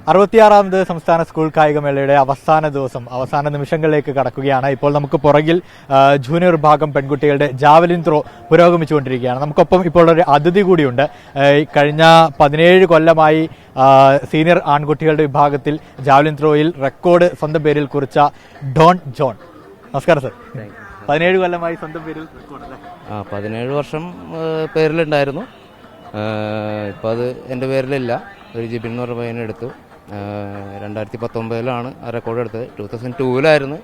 66ാമത് സംസ്ഥാന സ്കൂൾ കായികമേളയുടെ അവസാന നിമിഷങ്ങളിലേക്ക് കടക്കുകയാണ്. ഇപ്പോൾ നമുക്ക് പുറകിൽ ജൂനിയർ വിഭാഗം പെൺകുട്ടികളുടെ ജാവലിൻ ത്രോ പുരോഗമിച്ചുകൊണ്ടിരിക്കുകയാണ്. നമുക്കൊപ്പം ഇപ്പോൾ ഒരു അതിഥി കൂടിയുണ്ട്. കഴിഞ്ഞ 17 കൊല്ലമായി സീനിയർ ആൺകുട്ടികളുടെ വിഭാഗത്തിൽ ജാവലിൻ ത്രോയിൽ റെക്കോർഡ് സ്വന്തം പേരിൽ കുറിച്ച ഡോൺ ജോൺ. നമസ്കാരം സർ. 17 കൊല്ലമായി സ്വന്തം പേരിൽ റെക്കോർഡ്. 17 വർഷം പേരിലുണ്ടായിരുന്നു. ഇപ്പം അത് എൻ്റെ പേരിലില്ല. ഒരു ജിബിൻ എന്ന് പറഞ്ഞ പയ്യനെ എടുത്തു. 2019 ആ റെക്കോർഡ് എടുത്തത്. 2002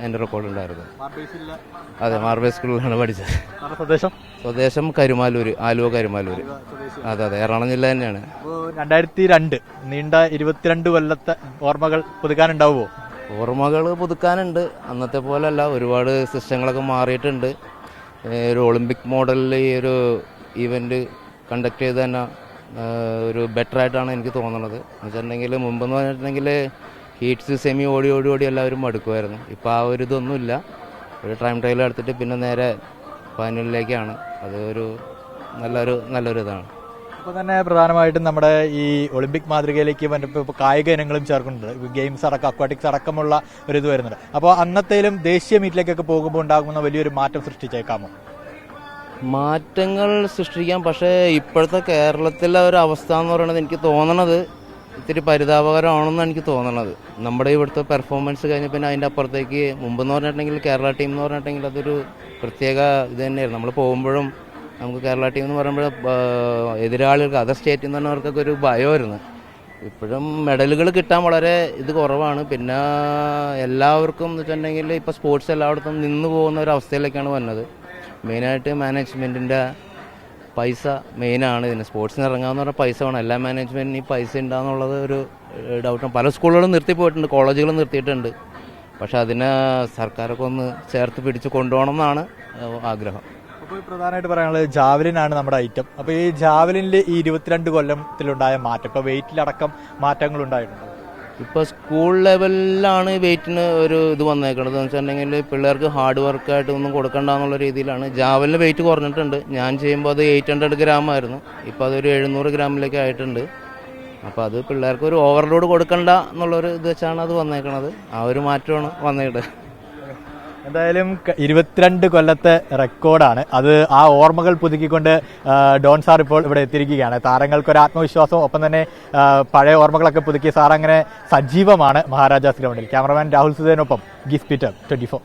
എൻ്റെ റെക്കോർഡ് ഉണ്ടായിരുന്നത്. അതെ, മാർബേ സ്കൂളിലാണ് പഠിച്ചത്. സ്വദേശം കരുമാലൂർ, ആലുവ കരുമാലൂർ. അതെ, എറണാകുളം ജില്ല തന്നെയാണ്. 2002 നീണ്ട 22 കൊല്ലത്തെ ഓർമ്മകൾ പുതുക്കാനുണ്ടാവുമോ? ഓർമ്മകൾ പുതുക്കാനുണ്ട്. അന്നത്തെ പോലല്ല, ഒരുപാട് സിസ്റ്റങ്ങളൊക്കെ മാറിയിട്ടുണ്ട്. ഒരു ഒളിമ്പിക് മോഡലിൽ ഈ ഒരു ഈവൻറ്റ് കണ്ടക്ട് ചെയ്ത് തന്നെ ഒരു ബെറ്റർ ആയിട്ടാണ് എനിക്ക് തോന്നുന്നത്. എന്ന് വെച്ചിട്ടുണ്ടെങ്കിൽ മുമ്പെന്ന് പറഞ്ഞിട്ടുണ്ടെങ്കിൽ ഹീറ്റ്സ് സെമി ഓടി എല്ലാവരും മടുക്കുമായിരുന്നു. ഇപ്പോൾ ആ ഒരു ഇതൊന്നുമില്ല. ഒരു ടൈം ട്രയൽ എടുത്തിട്ട് പിന്നെ നേരെ ഫൈനലിലേക്കാണ്. അത് ഒരു നല്ലൊരു ഇതാണ്. ഇപ്പോൾ തന്നെ പ്രധാനമായിട്ടും നമ്മുടെ ഈ ഒളിമ്പിക് മാതൃകയിലേക്ക് ഇപ്പോൾ കായിക ഇനങ്ങളും ചേർക്കുന്നുണ്ട്. ഗെയിംസ് അടക്കം, അക്വാറ്റിക്സ് അടക്കമുള്ള ഒരു ഇത് വരുന്നുണ്ട്. അപ്പോൾ അന്നത്തേലും ദേശീയ മീറ്റിലേക്കൊക്കെ പോകുമ്പോൾ ഉണ്ടാകുന്ന വലിയൊരു മാറ്റം സൃഷ്ടിച്ചേക്കാമോ? മാറ്റങ്ങൾ സൃഷ്ടിക്കാം. പക്ഷേ ഇപ്പോഴത്തെ കേരളത്തിലെ ഒരു അവസ്ഥ എന്ന് പറയുന്നത് എനിക്ക് തോന്നണത് ഇത്തിരി പരിതാപകരമാണെന്ന് എനിക്ക് തോന്നണത്. നമ്മുടെ ഇവിടുത്തെ പെർഫോമൻസ് കഴിഞ്ഞ പിന്നെ അതിൻ്റെ അപ്പുറത്തേക്ക് മുമ്പെന്ന് പറഞ്ഞിട്ടുണ്ടെങ്കിൽ കേരള ടീം എന്ന് പറഞ്ഞിട്ടുണ്ടെങ്കിൽ അതൊരു പ്രത്യേക ഇത് തന്നെയായിരുന്നു. നമ്മൾ പോകുമ്പോഴും നമുക്ക് കേരള ടീം എന്ന് പറയുമ്പോൾ എതിരാളികൾക്ക്, അതർ സ്റ്റേറ്റിൽ നിന്ന് പറഞ്ഞവർക്കൊക്കെ ഒരു ഭയമായിരുന്നു. ഇപ്പോഴും മെഡലുകൾ കിട്ടാൻ വളരെ ഇത് കുറവാണ്. പിന്നെ എല്ലാവർക്കും എന്ന് വെച്ചിട്ടുണ്ടെങ്കിൽ ഇപ്പോൾ സ്പോർട്സ് എല്ലായിടത്തും നിന്ന് പോകുന്ന ഒരു അവസ്ഥയിലേക്കാണ് വന്നത്. മെയിനായിട്ട് മാനേജ്മെൻറ്റിൻ്റെ പൈസ മെയിനാണ് ഇതിന്. സ്പോർട്സിന് ഇറങ്ങാമെന്ന് പറഞ്ഞാൽ പൈസ വേണം. എല്ലാ മാനേജ്മെൻറ്റിന് ഈ പൈസ ഉണ്ടാകുന്നുള്ളത് ഒരു ഡൗട്ടാണ്. പല സ്കൂളുകളും നിർത്തിപ്പോയിട്ടുണ്ട്, കോളേജുകളും നിർത്തിയിട്ടുണ്ട്. പക്ഷെ അതിനെ സർക്കാരൊക്കെ ഒന്ന് ചേർത്ത് പിടിച്ച് കൊണ്ടുപോകണം എന്നാണ് ആഗ്രഹം. അപ്പോൾ പ്രധാനമായിട്ട് പറയാനുള്ളത് ജാവലിനാണ് നമ്മുടെ ഐറ്റം. അപ്പോൾ ഈ ജാവലിനിൽ ഈ 22 കൊല്ലത്തിലുണ്ടായ മാറ്റം, ഇപ്പോൾ വെയിറ്റിലടക്കം മാറ്റങ്ങൾ ഉണ്ടായിട്ടുണ്ട്. ഇപ്പോൾ സ്കൂൾ ലെവലിലാണ് വെയിറ്റിന് ഒരു ഇത് വന്നേക്കുന്നത്. എന്ന് വെച്ചിട്ടുണ്ടെങ്കിൽ പിള്ളേർക്ക് ഹാർഡ് വർക്കായിട്ട് ഒന്നും കൊടുക്കണ്ട എന്നുള്ള രീതിയിലാണ്. ജാവലിന് വെയിറ്റ് കുറഞ്ഞിട്ടുണ്ട്. ഞാൻ ചെയ്യുമ്പോൾ അത് 800 ഗ്രാം ആയിരുന്നു. ഇപ്പോൾ അതൊരു 700 ഗ്രാമിലേക്ക് ആയിട്ടുണ്ട്. അപ്പോൾ അത് പിള്ളേർക്ക് ഒരു ഓവർലോഡ് കൊടുക്കണ്ട എന്നുള്ളൊരു ഇത് വെച്ചാണ് അത് വന്നേക്കണത്. ആ ഒരു മാറ്റമാണ് വന്നേക്കുന്നത്. എന്തായാലും 22 കൊല്ലത്തെ റെക്കോർഡാണ് അത്. ആ ഓർമ്മകൾ പുതുക്കിക്കൊണ്ട് ഡോൺ സാർ ഇപ്പോൾ ഇവിടെ എത്തിയിരിക്കുകയാണ്. താരങ്ങൾക്കൊരു ആത്മവിശ്വാസം, ഒപ്പം തന്നെ പഴയ ഓർമ്മകളൊക്കെ പുതുക്കിയ സാർ അങ്ങനെ സജീവമാണ് മഹാരാജാസ് ഗ്രൗണ്ടിൽ. ക്യാമറമാൻ രാഹുൽ സുധേനൊപ്പം ഗീസ് പീറ്റർ, 24.